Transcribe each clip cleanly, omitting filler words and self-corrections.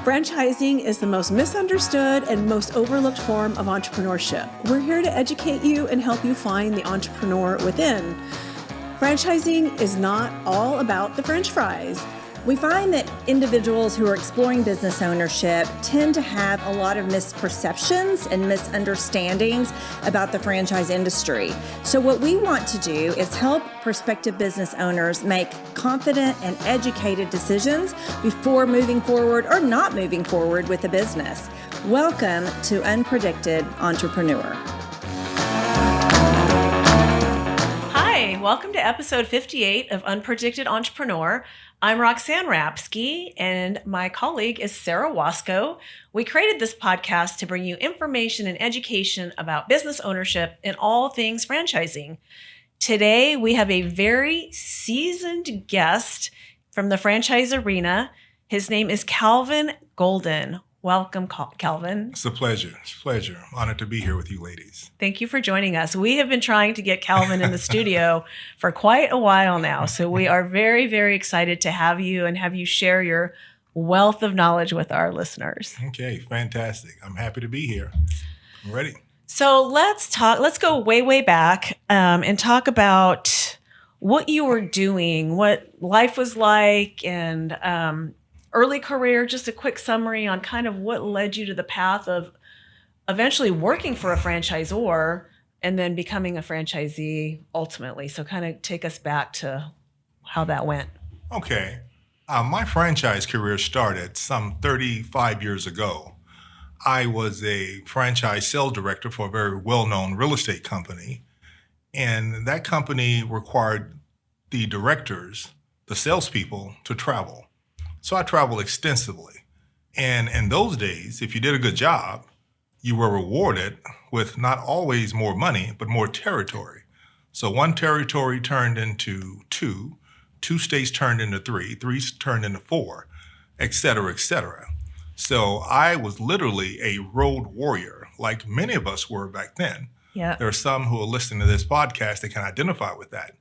Franchising is the most misunderstood and most overlooked form of entrepreneurship. We're here to educate you and help you find the entrepreneur within. Franchising is not all about the French fries. We find that individuals who are exploring business ownership tend to have a lot of misperceptions and misunderstandings about the franchise industry. So what we want to do is help prospective business owners make confident and educated decisions before moving forward or not moving forward with a business. Welcome to Unpredicted Entrepreneur. Hi, welcome to episode 58 of Unpredicted Entrepreneur. I'm Roxanne Rapske, and my colleague is Sara Waskow. We created this podcast to bring you information and education about business ownership and all things franchising. Today, we have a very seasoned guest from the franchise arena. His name is Calvin Golden. Welcome, Calvin. It's a pleasure. It's a pleasure. I'm honored to be here with you ladies. Thank you for joining us. We have been trying to get Calvin in the studio for quite a while now. So we are very, very excited to have you and have you share your wealth of knowledge with our listeners. Okay, fantastic. I'm happy to be here. I'm ready. So let's go way, way back and talk about what you were doing, what life was like, and early career, just a quick summary on kind of what led you to the path of eventually working for a franchisor and then becoming a franchisee ultimately. So kind of take us back to how that went. Okay. My franchise career started some 35 years ago. I was a franchise sales director for a very well-known real estate company. And that company required the directors, the salespeople, to travel. So I traveled extensively. And in those days, if you did a good job, you were rewarded with not always more money, but more territory. So one territory turned into two states turned into three turned into four, et cetera, et cetera. So I was literally a road warrior, like many of us were back then. Yeah. There are some who are listening to this podcast that can identify with that.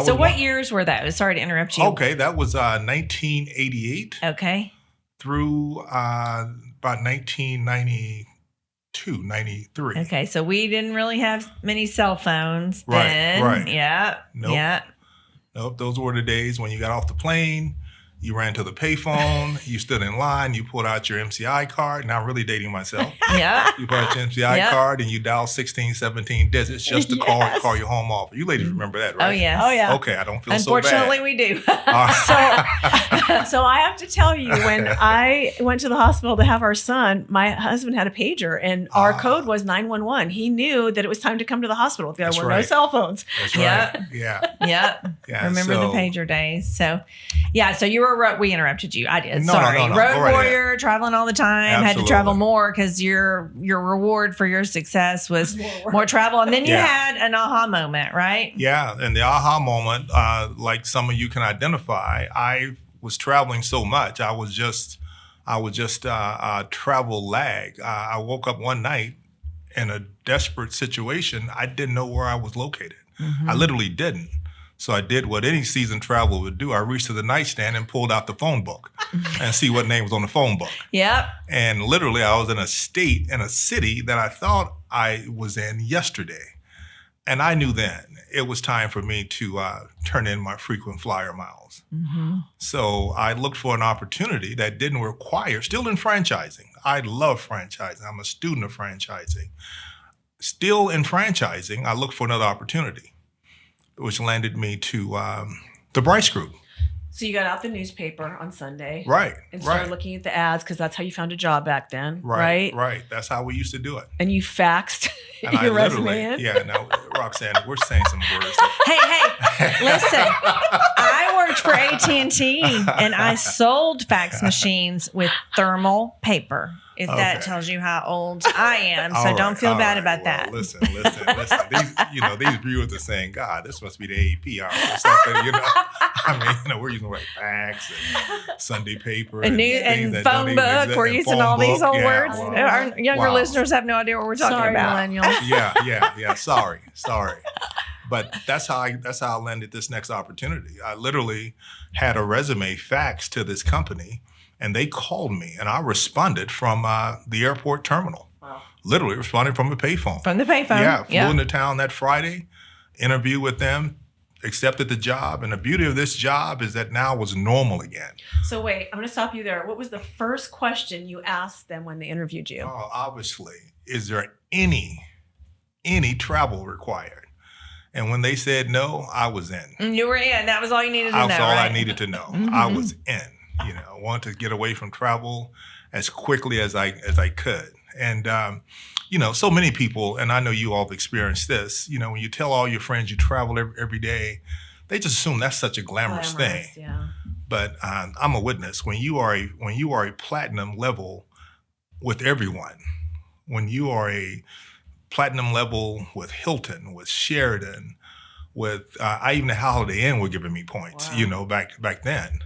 So what years were those? Sorry to interrupt you. Okay, that was 1988. Okay. Through about 1992, 93. Okay, so we didn't really have many cell phones then. Right. Yeah. Nope. Yeah. Nope, those were the days when you got off the plane, you ran to the payphone, you stood in line, you pulled out your MCI card. Now I'm really dating myself. Yeah. You pull out your MCI card and you dial 16, 17 digits just to call your home office. You ladies remember that, right? Oh, yes. Oh, yeah. Okay, I don't feel so bad. Unfortunately, we do. So I have to tell you, when I went to the hospital to have our son, my husband had a pager and our code was 911. He knew that it was time to come to the hospital. There were no cell phones. That's right. Yeah. Yeah. Remember the pager days. So you were, we interrupted you. I did. No, Sorry. no. Road warrior, traveling all the time, Absolutely. had to travel more because your reward for your success was more travel. And then you had an aha moment, right? Yeah, and the aha moment, like some of you can identify, I was traveling so much. I was just travel lag. I woke up one night in a desperate situation. I didn't know where I was located. Mm-hmm. I literally didn't. So I did what any seasoned traveler would do. I reached to the nightstand and pulled out the phone book and see what name was on the phone book. Yep. And literally I was in a city that I thought I was in yesterday. And I knew then it was time for me to turn in my frequent flyer miles. Mm-hmm. So I looked for an opportunity that didn't require, still in franchising. I love franchising. I'm a student of franchising. Still in franchising, I looked for another opportunity, which landed me to the Bryce Group. So you got out the newspaper on Sunday. Right. And started looking at the ads because that's how you found a job back then. Right. That's how we used to do it. And you faxed and your resume in? Yeah, no, Roxanne, we're saying some words. Hey, listen. I worked for AT&T and I sold fax machines with thermal paper. If that tells you how old I am, so don't feel bad about that. Listen. These viewers are saying, "God, this must be the AEP or something." We're using like fax and Sunday paper and phone book. We're using all these old words. Wow. Our younger listeners have no idea what we're talking about. Millennials. Yeah. Sorry. But that's how I landed this next opportunity. I literally had a resume faxed to this company. And they called me, and I responded from the airport terminal. Wow. Literally responded from a payphone. From the payphone. Yeah, flew into town that Friday, interviewed with them, accepted the job. And the beauty of this job is that now was normal again. So wait, I'm going to stop you there. What was the first question you asked them when they interviewed you? Oh, obviously, is there any travel required? And when they said no, I was in. You were in. That was all you needed to know. That's all right? I needed to know. I was in. Wanted to get away from travel as quickly as I could. And so many people, and I know you all have experienced this. When you tell all your friends you travel every day, they just assume that's such a glamorous thing. Yeah. But I'm a witness. When you are a platinum level with everyone, when you are a platinum level with Hilton, with Sheridan, with I even the Holiday Inn were giving me points. Wow. Back then.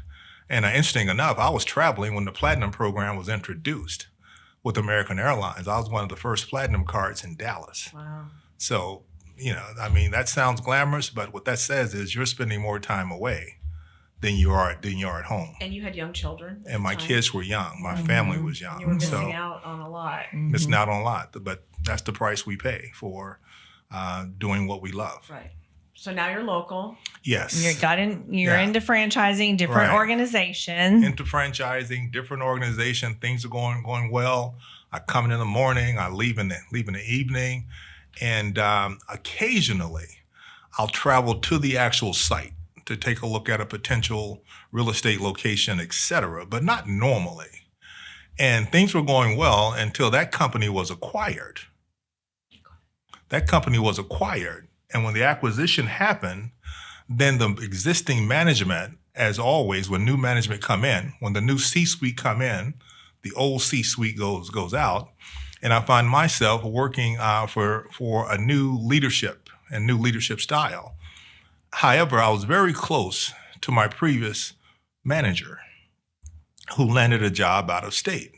And interesting enough, I was traveling when the platinum program was introduced with American Airlines. I was one of the first platinum cards in Dallas. Wow. So, that sounds glamorous, but what that says is you're spending more time away than you are at home. And you had young children. And my kids were young. My family was young. You were missing out on a lot. Missing out on a lot, but that's the price we pay for doing what we love. Right. So now you're local. Yes. You're into franchising, different organizations. Into franchising, different organization. Things are going well. I come in the morning. I leave in the evening, and occasionally I'll travel to the actual site to take a look at a potential real estate location, etc. But not normally. And things were going well until that company was acquired. And when the acquisition happened, then the existing management, as always, when new management come in, when the new C-suite come in, the old C-suite goes out, and I find myself working for a new leadership and new leadership style. However, I was very close to my previous manager, who landed a job out of state,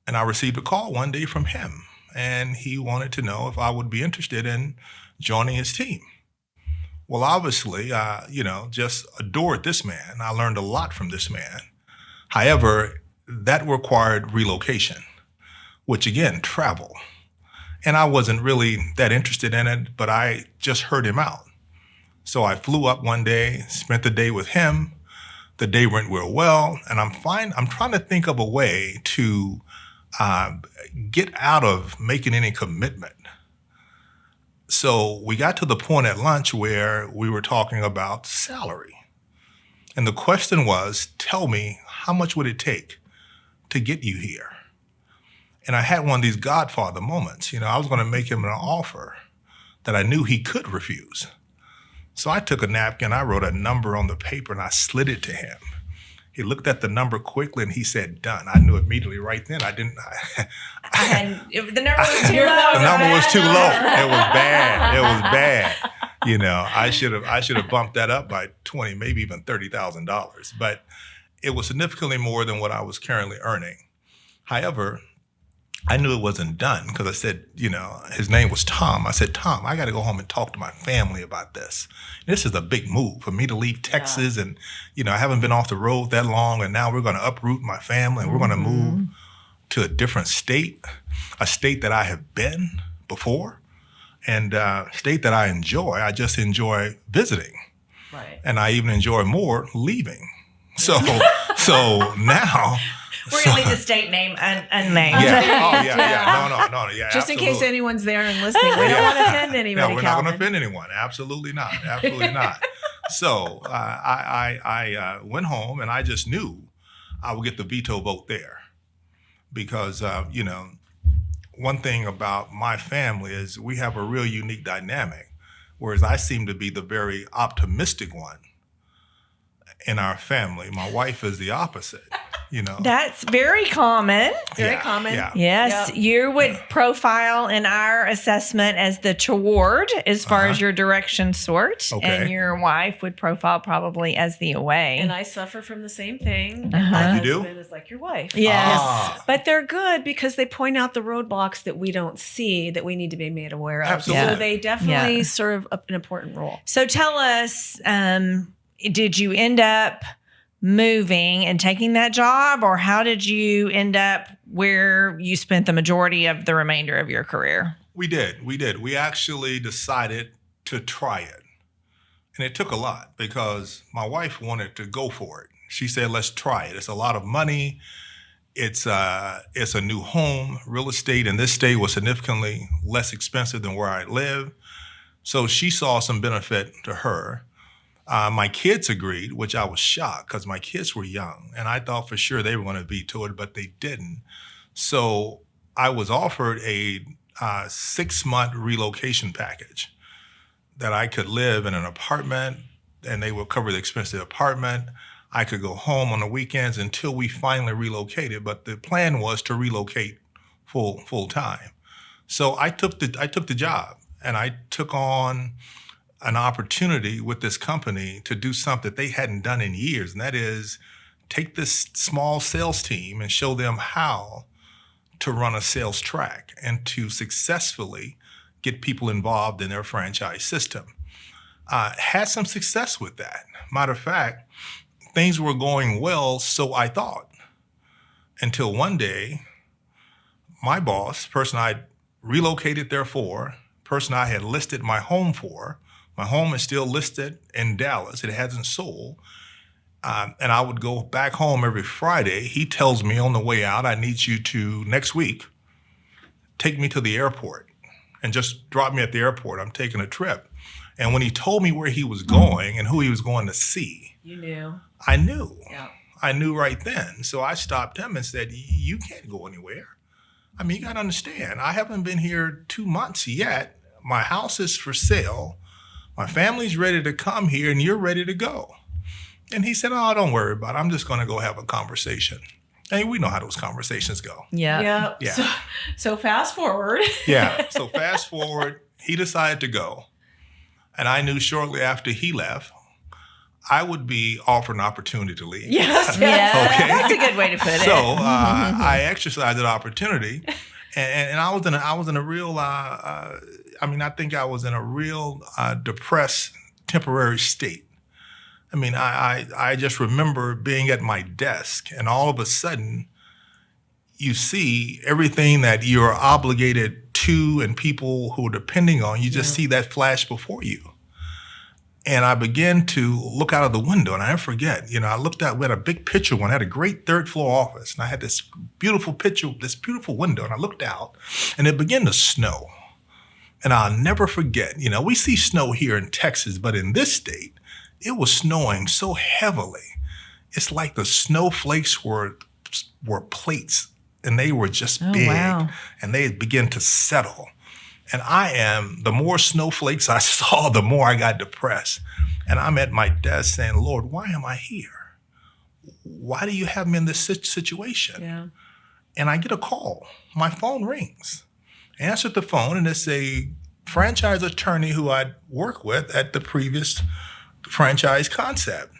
and I received a call one day from him, and he wanted to know if I would be interested in joining his team. Well, obviously, just adored this man. I learned a lot from this man. However, that required relocation, which again, travel. And I wasn't really that interested in it, but I just heard him out. So I flew up one day, spent the day with him. The day went real well, and I'm trying to think of a way to get out of making any commitment. So we got to the point at lunch where we were talking about salary. And the question was, tell me, how much would it take to get you here? And I had one of these Godfather moments. I was going to make him an offer that I knew he could refuse. So I took a napkin, I wrote a number on the paper, and I slid it to him. He looked at the number quickly and he said, done. I knew immediately right then. The number was too low. The number was too low. It was bad. I should have bumped that up by $20,000, maybe even $30,000. But it was significantly more than what I was currently earning. However, I knew it wasn't done because I said, his name was Tom. I said, Tom, I got to go home and talk to my family about this. This is a big move for me to leave Texas. And, I haven't been off the road that long. And now we're going to uproot my family and we're going to move to a different state, a state that I have been before, and a state that I enjoy. I just enjoy visiting. Right. And I even enjoy more leaving. So now... We're going to leave the state name unnamed. Yeah. Oh, yeah. No. Yeah, just absolutely. In case anyone's there and listening. We don't want to offend anybody, No, we're Calvin. not going to offend anyone. Absolutely not. So I went home and I just knew I would get the veto vote there. Because, one thing about my family is we have a real unique dynamic, whereas I seem to be the very optimistic one in our family. My wife is the opposite. That's very common. Very common. Yeah. Yes, Yep. you would profile in our assessment as the toward as far as your direction sort, Okay. and your wife would profile probably as the away. And I suffer from the same thing. Uh-huh. My You do? husband is like your wife. Yes. Ah. But they're good because they point out the roadblocks that we don't see that we need to be made aware of. Absolutely. So they definitely serve an important role. So tell us, did you end up moving and taking that job, or how did you end up where you spent the majority of the remainder of your career? We did. We actually decided to try it. And it took a lot because my wife wanted to go for it. She said, let's try it. It's a lot of money. It's a new home. Real estate in this state was significantly less expensive than where I live. So she saw some benefit to her. My kids agreed, which I was shocked because my kids were young. And I thought for sure they were going to veto it, but they didn't. So I was offered a 6-month relocation package that I could live in an apartment and they would cover the expense of the apartment. I could go home on the weekends until we finally relocated, but the plan was to relocate full time. So I took the job and I took on an opportunity with this company to do something that they hadn't done in years, and that is take this small sales team and show them how to run a sales track and to successfully get people involved in their franchise system. Had some success with that. Matter of fact, things were going well, so I thought, until one day, my boss, person I relocated there for, person I had listed my home for, my home is still listed in Dallas, it hasn't sold, and I would go back home every Friday. He tells me on the way out, I need you to, next week, take me to the airport and just drop me at the airport. I'm taking a trip. And when he told me where he was going and who he was going to see, You knew. I knew. Yeah. I knew right then. So I stopped him and said, you can't go anywhere. I mean, you got to understand, I haven't been here 2 months yet. My house is for sale. My family's ready to come here and you're ready to go. And he said, oh, don't worry about it. I'm just going to go have a conversation. And we know how those conversations go. Yeah. Yeah. So fast forward. Yeah. So fast forward, he decided to go. And I knew shortly after he left, I would be offered an opportunity to leave. Yes. Okay. That's a good way to put it. So I exercised that opportunity, and I was in a real. I think I was in a real depressed, temporary state. I mean, I just remember being at my desk, and all of a sudden, you see everything that you're obligated to, and people who are depending on you. Just see that flash before you. And I began to look out of the window, and I never forget, I looked out, we had a big picture one, I had a great 3rd floor office, and I had this beautiful picture, this beautiful window, and I looked out, and it began to snow. And I'll never forget, we see snow here in Texas, but in this state, it was snowing so heavily. It's like the snowflakes were plates, and they were just big, wow. And they began to settle. And the more snowflakes I saw, the more I got depressed. And I'm at my desk saying, Lord, why am I here? Why do you have me in this situation? Yeah. And I get a call. My phone rings. I answered the phone, and it's a franchise attorney who I'd worked with at the previous franchise concept.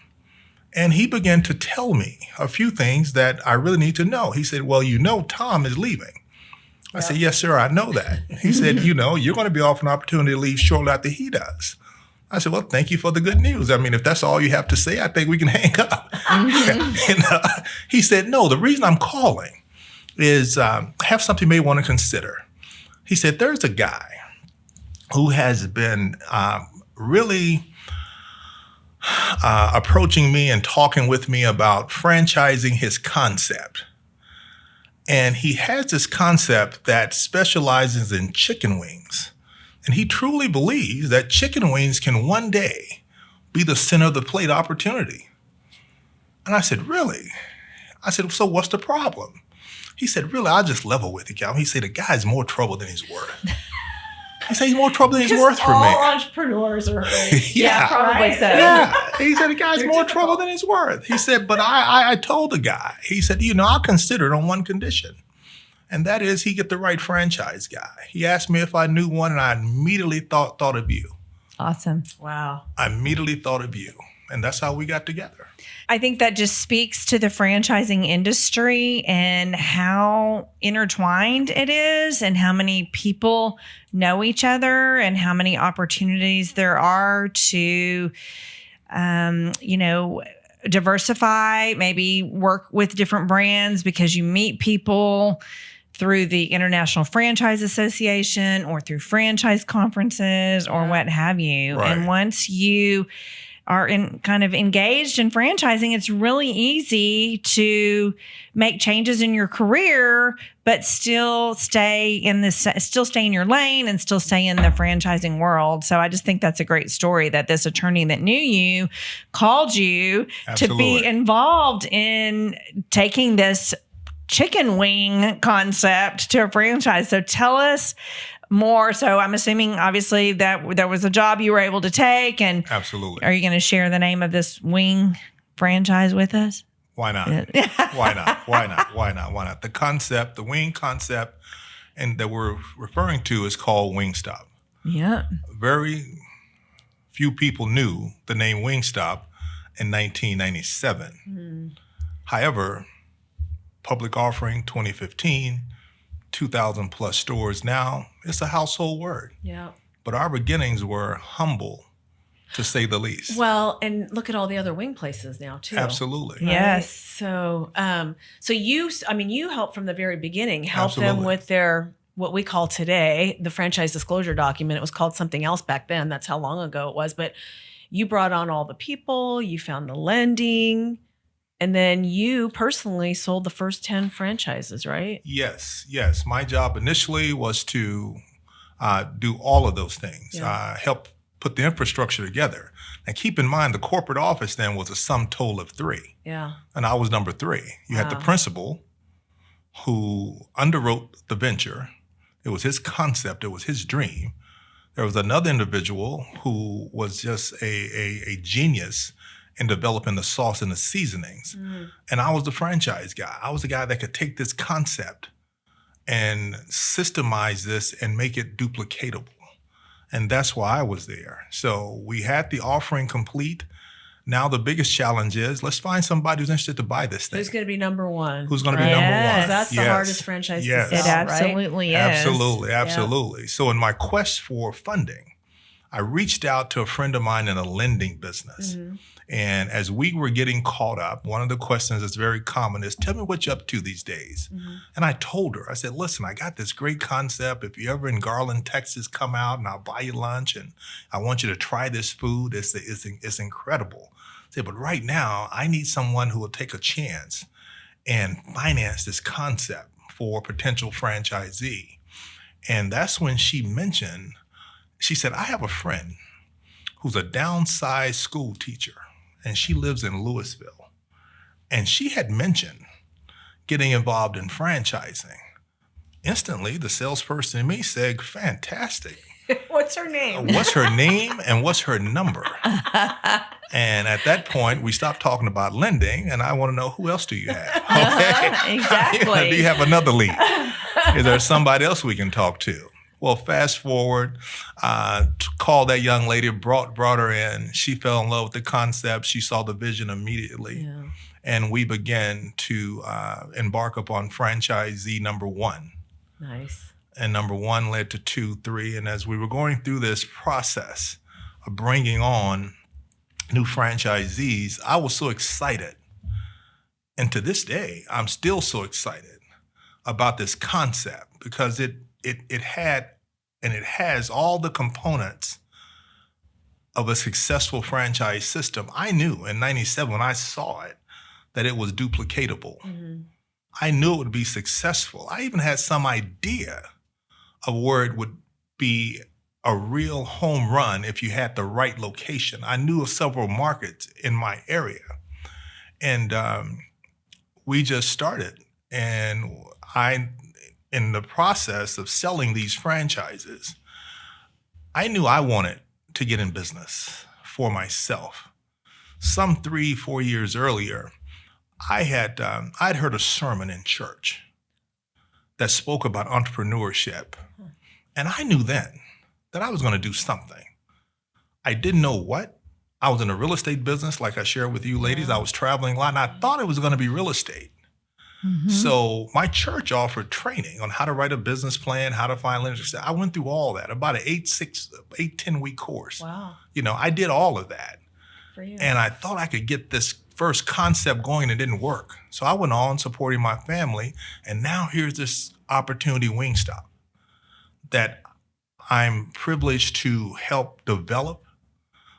And he began to tell me a few things that I really need to know. He said, well, Tom is leaving. I said, yes, sir, I know that. He said, you're going to be offered an opportunity to leave shortly after he does. I said, well, thank you for the good news. I mean, if that's all you have to say, I think we can hang up. And he said, no, the reason I'm calling is have something you may want to consider. He said, there's a guy who has been really approaching me and talking with me about franchising his concept. And he has this concept that specializes in chicken wings. And he truly believes that chicken wings can one day be the center of the plate opportunity. And I said, really? I said, so what's the problem? He said, really, I'll just level with you, Calvin. He said, the guy's more trouble than he's worth. He said, he's more trouble than he's worth for me. All entrepreneurs are Yeah. probably so. Yeah. He said, the guy's more trouble than he's worth. He said, but I told the guy, he said, I'll consider it on one condition. And that is he get the right franchise guy. He asked me if I knew one, and I immediately thought of you. Awesome. Wow. I immediately thought of you. And that's how we got together. I think that just speaks to the franchising industry and how intertwined it is and how many people know each other and how many opportunities there are to, diversify, maybe work with different brands because you meet people through the International Franchise Association or through franchise conferences or what have you. Right. And once you are kind of engaged in franchising, it's really easy to make changes in your career, but still stay in your lane and still stay in the franchising world. So I just think that's a great story that this attorney that knew you called you to be involved in taking this chicken wing concept to a franchise. So tell us more. So I'm assuming obviously that there was a job you were able to take, and Absolutely. Are you going to share the name of this wing franchise with us? Why not? Why not? Why not? Why not? Why not? The concept, the wing concept, and that we're referring to is called Wingstop. Yeah. Very few people knew the name Wingstop in 1997. However, public offering 2015, 2,000 plus stores now, it's a household word. Yeah. But our beginnings were humble, to say the least. Well, and look at all the other wing places now too. Absolutely. Right? Yes. So, you helped from the very beginning, help them Absolutely. with their, what we call today, the franchise disclosure document. It was called something else back then. That's how long ago it was. But you brought on all the people, you found the lending, and then you personally sold the first 10 franchises, right? Yes. My job initially was to do all of those things, help put the infrastructure together. And keep in mind, the corporate office then was a sum total of 3. Yeah. And I was number 3. You had the principal who underwrote the venture. It was his concept. It was his dream. There was another individual who was just a genius in developing the sauce and the seasonings. And I was the franchise guy. I was the guy that could take this concept and systemize this and make it duplicatable. And that's why I was there. So we had the offering complete. Now the biggest challenge is, let's find somebody who's interested to buy this thing. Who's going to be number one? Who's going to be number one? That's the hardest franchise to sell, It absolutely right? is. Absolutely. So in my quest for funding, I reached out to a friend of mine in a lending business. And as we were getting caught up, one of the questions that's very common is, tell me what you're up to these days. And I told her, I said, listen, I got this great concept. If you're ever in Garland, Texas, come out and I'll buy you lunch. And I want you to try this food. It's incredible. I said, but right now, I need someone who will take a chance and finance this concept for a potential franchisee. And that's when she said, I have a friend who's a downsized school teacher, and she lives in Louisville. And she had mentioned getting involved in franchising. Instantly, the salesperson in me said, fantastic. What's her name? What's her name and what's her number? And at that point, we stopped talking about lending, and I want to know, who else do you have? Okay? Exactly. Do you have another lead? Is there somebody else we can talk to? Well, fast forward, called that young lady, brought her in. She fell in love with the concept. She saw the vision immediately. Yeah. And we began to embark upon franchisee number 1. Nice. And number 1 led to 2, 3. And as we were going through this process of bringing on new franchisees, I was so excited. And to this day, I'm still so excited about this concept because it had and it has all the components of a successful franchise system. I knew in 97 when I saw it that it was duplicatable. I knew it would be successful. I even had some idea of where it would be a real home run if you had the right location. I knew of several markets in my area. And we just started. And in the process of selling these franchises, I knew I wanted to get in business for myself. Some 3-4 years earlier, I'd heard a sermon in church that spoke about entrepreneurship. And I knew then that I was going to do something. I didn't know what. I was in the real estate business, like I shared with you ladies. I was traveling a lot, and I thought it was going to be real estate. So my church offered training on how to write a business plan, how to find lenders. I went through all that, about an 10 week course. Wow. I did all of that. For you. And I thought I could get this first concept going and it didn't work. So I went on supporting my family. And now here's this opportunity, Wingstop, that I'm privileged to help develop.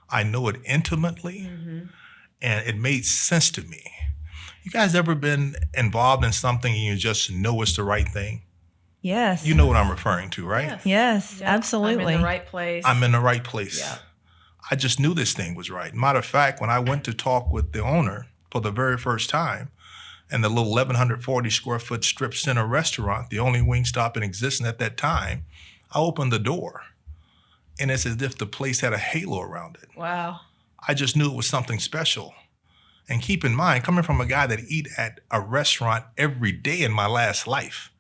I know it intimately, and it made sense to me. You guys ever been involved in something and you just know it's the right thing? Yes. You know what I'm referring to, right? Yes, Yeah. absolutely. I'm in the right place. I'm in the right place. Yeah. I just knew this thing was right. Matter of fact, when I went to talk with the owner for the very first time in the little 1,140 square foot strip center restaurant, the only Wingstop in existence at that time, I opened the door and it's as if the place had a halo around it. Wow. I just knew it was something special. And keep in mind, coming from a guy that eat at a restaurant every day in my last life,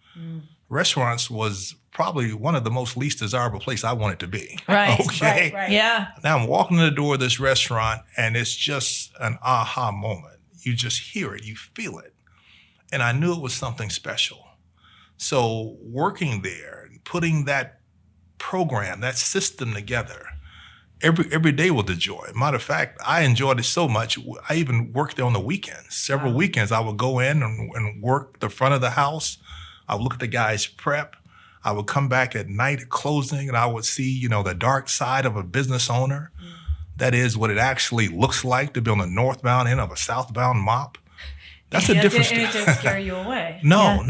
restaurants was probably one of the most least desirable places I wanted to be. Right. Okay. Right. Yeah. Now I'm walking in the door of this restaurant and it's just an aha moment. You just hear it, you feel it. And I knew it was something special. So working there, putting that program, that system together, every day was a joy. Matter of fact, I enjoyed it so much, I even worked there on the weekends. Several weekends I would go in and work the front of the house. I would look at the guys prep. I would come back at night at closing and I would see, the dark side of a business owner. That is what it actually looks like to be on the northbound end of a southbound mop. That's a different And it didn't scare you away. No.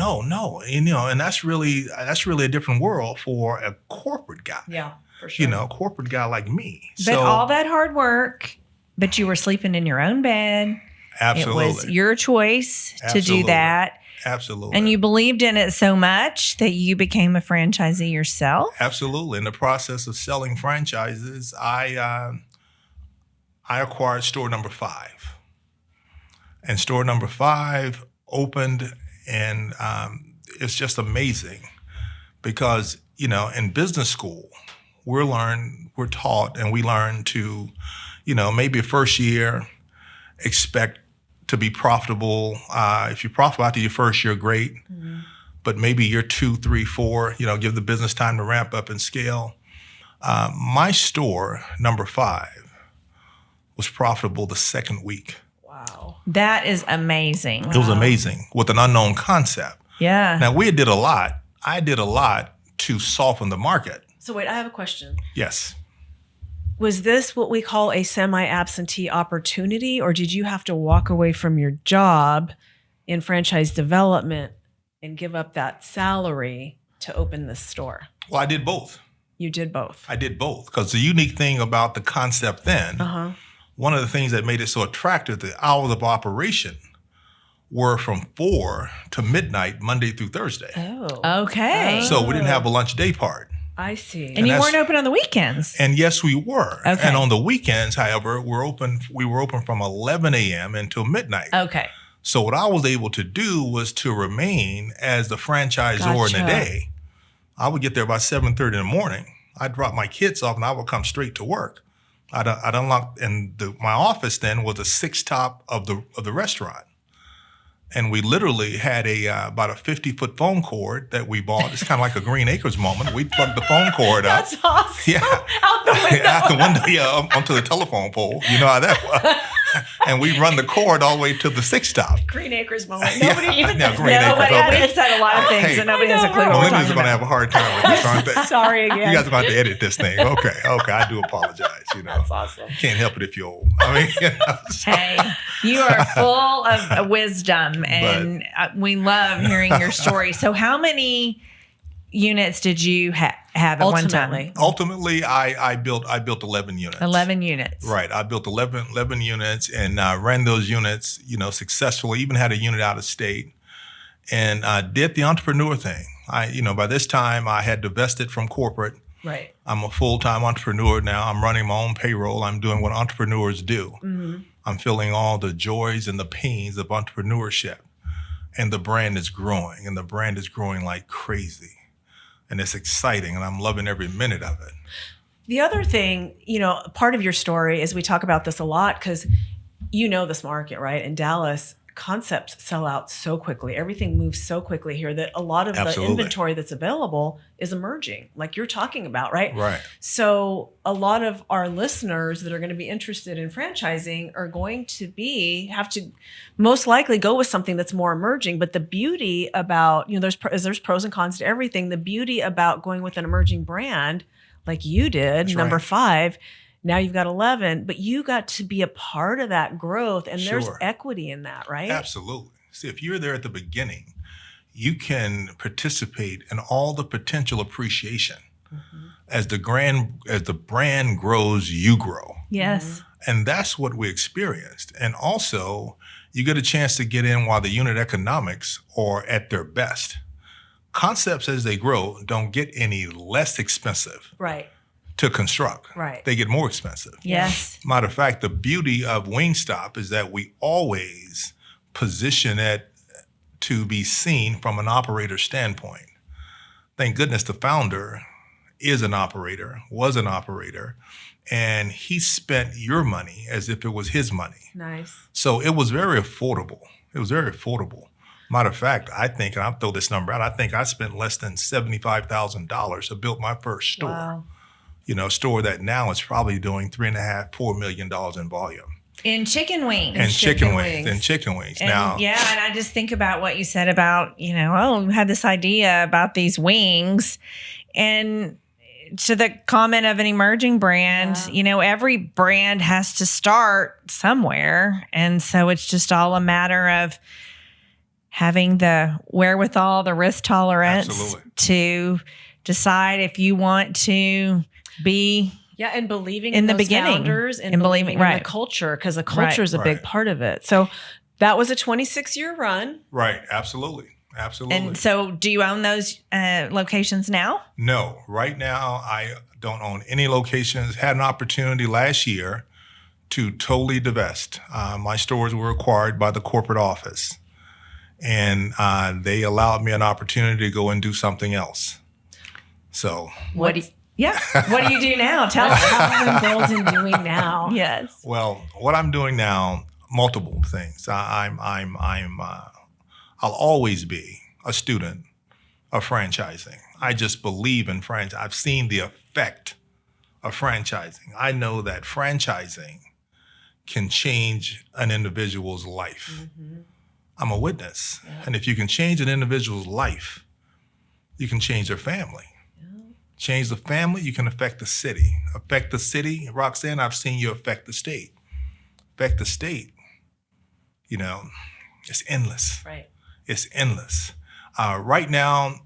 And that's really a different world for a corporate guy. Yeah, for sure. A corporate guy like me. But all that hard work, but you were sleeping in your own bed. Absolutely. It was your choice to do Absolutely. that. Absolutely. And you believed in it so much that you became a franchisee yourself? Absolutely. In the process of selling franchises, I acquired store number 5. And store number 5 opened, and it's just amazing because, in business school, we're taught and we learn to, maybe first year expect to be profitable. If you're profitable after your first year, great. But maybe year 2, 3, 4, give the business time to ramp up and scale. My store, number 5, was profitable the second week. Wow. That is amazing. It was amazing with an unknown concept. Yeah. Now, we did a lot. I did a lot to soften the market. So wait, I have a question. Yes. Was this what we call a semi-absentee opportunity, or did you have to walk away from your job in franchise development and give up that salary to open this store? Well, I did both. You did both. I did both because the unique thing about the concept then, one of the things that made it so attractive, the hours of operation were from 4 to midnight, Monday through Thursday. Oh. Okay. So we didn't have a lunch day part. I see. And you that's- weren't open on the weekends. And yes, we were. Okay. And on the weekends, however, we were open from 11 a.m. until midnight. Okay. So what I was able to do was to remain as the franchisor in the Gotcha. day. I would get there by 7:30 in the morning. I'd drop my kids off and I would come straight to work. I'd unlock, and my office then was a 6 top of the restaurant. And we literally had about a 50-foot phone cord that we bought. It's kind of like a Green Acres moment. We'd plug the phone cord up. That's awesome. Yeah. Out the window. Out the window, yeah, onto the telephone pole. You know how that was. And we run the cord all the way to the 6 top. Green Acres moment. Yeah, Nobody even yeah, Green Acres, nobody okay. It's said a lot of things, Hey, and nobody has a clue what we're Millennials talking are going to about. have a hard time with this, aren't they? Sorry again. You guys are going to have to edit this thing. Okay, I do apologize. That's awesome. Can't help it if you're old. I mean, so- Hey, you are full of wisdom, and we love hearing your story. So how many units did you have at one time? ultimately, I built 11 units. 11 units. Right. I built 11 units and ran those units, successfully, even had a unit out of state, and did the entrepreneur thing. By this time I had divested from corporate. Right. I'm a full-time entrepreneur now. I'm running my own payroll. I'm doing what entrepreneurs do. Mm-hmm. I'm feeling all the joys and the pains of entrepreneurship. And the brand is growing, and the brand is growing like crazy. And it's exciting, and I'm loving every minute of it. The other thing, part of your story is we talk about this a lot because this market, right? In Dallas, concepts sell out so quickly. Everything moves so quickly here that a lot of the Absolutely. inventory that's available is emerging, like you're talking about, right? Right. So a lot of our listeners that are going to be interested in franchising are going to have to most likely go with something that's more emerging. But the beauty about, there's pros and cons to everything. The beauty about going with an emerging brand like you did, That's number right. 5, now you've got 11, but you got to be a part of that growth, and there's Sure. equity in that, right? Absolutely. See, if you're there at the beginning, you can participate in all the potential appreciation. Mm-hmm. As the brand grows, you grow. Yes. And that's what we experienced. And also, you get a chance to get in while the unit economics are at their best. Concepts, as they grow, don't get any less expensive Right. to construct. Right. They get more expensive. Yes. Matter of fact, the beauty of Wingstop is that we always position it to be seen from an operator standpoint. Thank goodness the founder was an operator, and he spent your money as if it was his money. Nice. So it was very affordable. Matter of fact, I think, and I'll throw this number out, I think I spent less than $75,000 to build my first store. Wow. Store that now is probably doing $3.5–4 million in volume. In chicken wings. And chicken chicken wings. And Now, and I just think about what you said about, you had this idea about these wings. And to the comment of an emerging brand, every brand has to start somewhere. And so it's just all a matter of having the wherewithal, the risk tolerance Absolutely. to decide if you want to be And believing in the those beginning. founders and And believing believing- in right. the culture, because the culture is a big Right. part of it. So that was a 26-year run. right, absolutely. And so do you own those locations now? No, right now I don't own any locations. Had an opportunity last year to totally divest. My stores were acquired by the corporate office, and they allowed me an opportunity to go and do something else. So, What do you do now? Tell us. How are you doing now? Yes. well, what I'm doing now, multiple things. I'll always be a student of franchising. I just believe in franchise. I've seen the effect of franchising. I know that franchising can change an individual's life. Mm-hmm. I'm a witness. And if you can change an individual's life, you can change their family. Change the family, you can affect the city. Affect the city, Roxanne, I've seen you affect the state. Affect the state, it's endless. Right. It's endless. Right now,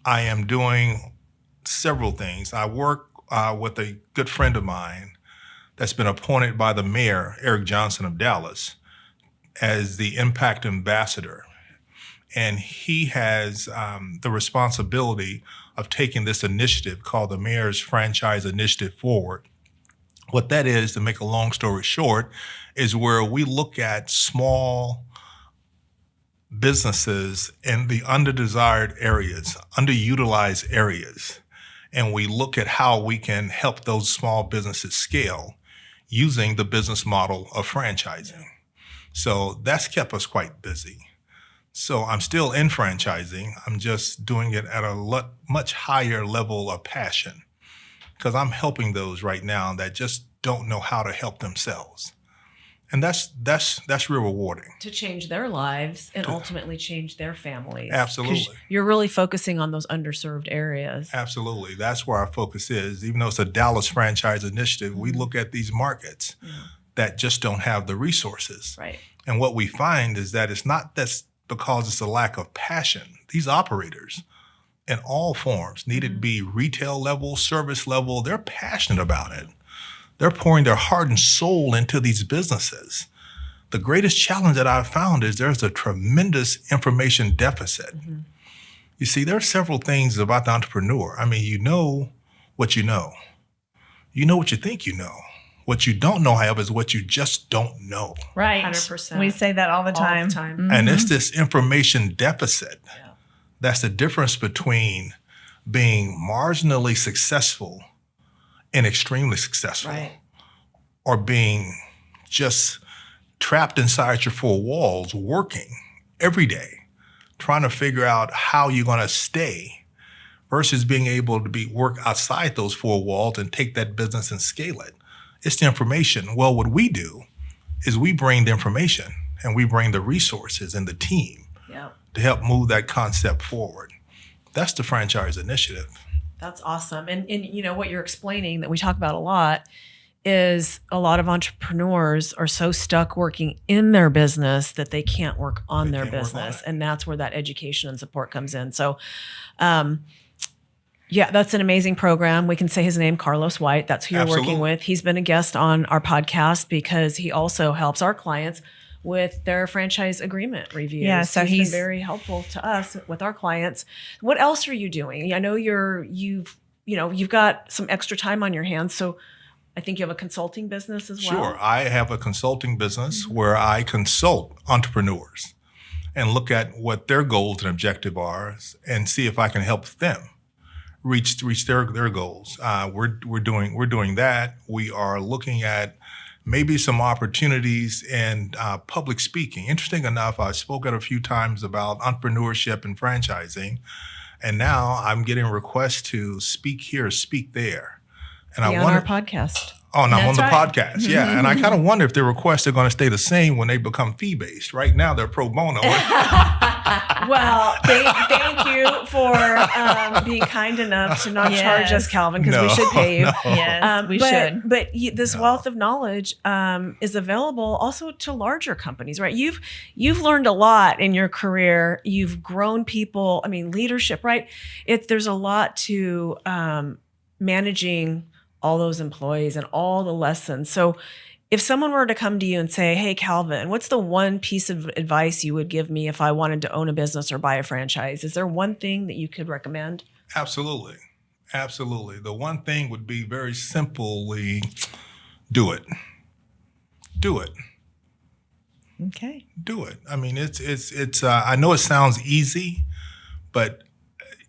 I am doing several things. I work with a good friend of mine that's been appointed by the mayor, Eric Johnson of Dallas, as the Impact Ambassador. And he has the responsibility of taking this initiative called the Mayor's Franchise Initiative forward. What that is, to make a long story short, is where we look at small businesses in the underdesired areas, underutilized areas, and we look at how we can help those small businesses scale using the business model of franchising. So that's kept us quite busy. So I'm still in franchising. I'm just doing it at a much higher level of passion, because I'm helping those right now that just don't know how to help themselves. And that's real rewarding. To change their lives and ultimately change their families. 'Cause Absolutely. you're really focusing on those underserved areas. Absolutely. That's where our focus is. Even though it's a Dallas franchise initiative, we look at these markets that just don't have the resources. Right. And what we find is that it's not that's because it's a lack of passion. These operators in all forms, need it to be retail level, service level, they're passionate about it. They're pouring their heart and soul into these businesses. The greatest challenge that I've found is there's a tremendous information deficit. You see, there are several things about the entrepreneur. I mean, you know what you know. You know what you think you know. What you don't know, however, is what you just don't know. Right. 100%. We say that all the time. All the time. Mhm. And it's this information deficit. That's the difference between being marginally successful and extremely successful. Right. Or being just trapped inside your four walls, working every day, trying to figure out how you're going to stay versus being able to work outside those four walls and take that business and scale it. It's the information. Well, what we do is we bring the information and we bring the resources and the team to help move that concept forward. That's the franchise initiative. That's awesome. And you know, what you're explaining that we talk about a lot is a lot of entrepreneurs are so stuck working in their business that they can't work on their business. And that's where that education and support comes in. So, yeah, that's an amazing program. We can say his name, Carlos White. That's who you're working with. He's been a guest on our podcast because he also helps our clients with their franchise agreement reviews. Yeah, so he's been very helpful to us with our clients. What else are you doing? I know you've got some extra time on your hands. So I think you have a consulting business as well. Sure. I have a consulting business where I consult entrepreneurs and look at what their goals and objectives are and see if I can help them reach their goals. We're doing that. We are looking at maybe some opportunities in public speaking. Interesting enough, I spoke a few times about entrepreneurship and franchising, and now I'm getting requests to speak here, speak there. And I wonder, on our podcast. Oh, no, I'm on the podcast. Yeah. And I kind of wonder if the requests are going to stay the same when they become fee-based. Right now, they're pro bono. Well, thank you for being kind enough to not charge us, Calvin, because we should pay you. No. Yes, we should. But this wealth of knowledge is available also to larger companies, right? You've learned a lot in your career. You've grown people. I mean, leadership, right? There's a lot to managing all those employees and all the lessons. So if someone were to come to you and say, hey, Calvin, what's the one piece of advice you would give me if I wanted to own a business or buy a franchise? Is there one thing that you could recommend? Absolutely. Absolutely. The one thing would be very simply, do it. Do it. Okay. Do it. I mean, it's I know it sounds easy, but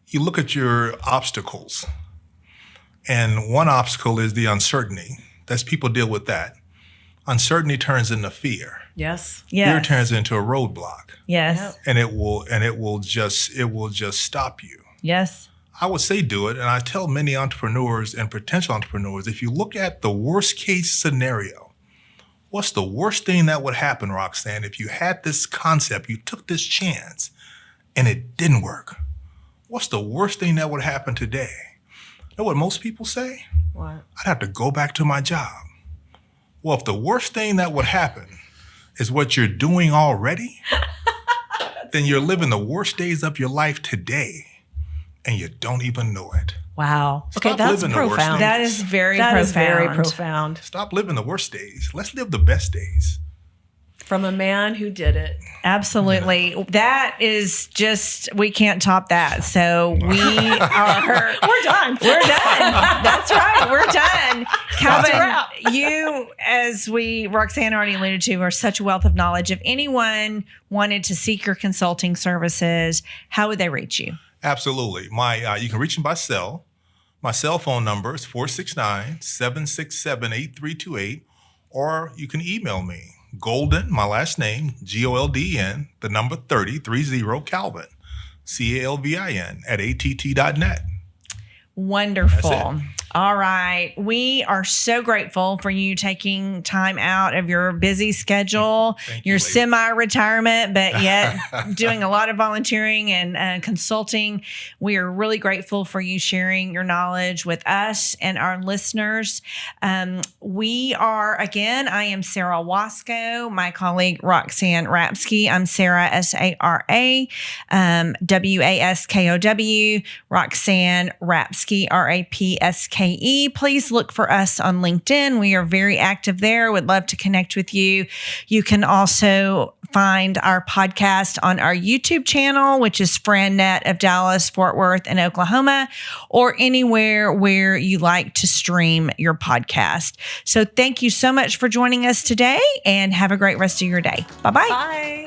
you look at your obstacles. And one obstacle is the uncertainty. That's people deal with that. Uncertainty turns into fear. Yes. Fear turns into a roadblock. Yes. And it will just stop you. Yes. I would say do it. And I tell many entrepreneurs and potential entrepreneurs, if you look at the worst case scenario, what's the worst thing that would happen, Roxanne, if you had this concept, you took this chance and it didn't work? What's the worst thing that would happen today? You know what most people say? What? I'd have to go back to my job. Well, if the worst thing that would happen is what you're doing already, then you're living the worst days of your life today, and you don't even know it. Wow. Stop okay, that's profound. That is very profound. Stop living the worst days. Let's live the best days. From a man who did it. Absolutely. Yeah. That is just, we can't top that. So we are. We're done. We're done. That's right. We're done. Calvin, you, as Roxanne already alluded to, are such a wealth of knowledge. If anyone wanted to seek your consulting services, how would they reach you? Absolutely. You can reach me by cell. My cell phone number is 469-767-8328, or you can email me. Golden, my last name, Golden, the number 30, Calvin, CALVIN @att.net. Wonderful. All right. We are so grateful for you taking time out of your busy schedule, your semi-retirement, but yet doing a lot of volunteering and consulting. We are really grateful for you sharing your knowledge with us and our listeners. I am Sara Waskow, my colleague Roxanne Rapske. I'm Sara, Sara, Waskow, Roxanne Rapske, Rapske. Please look for us on LinkedIn. We are very active there. Would love to connect with you. You can also find our podcast on our YouTube channel, which is FranNet of Dallas, Fort Worth, and Oklahoma, or anywhere where you like to stream your podcast. So thank you so much for joining us today, and have a great rest of your day. Bye-bye. Bye.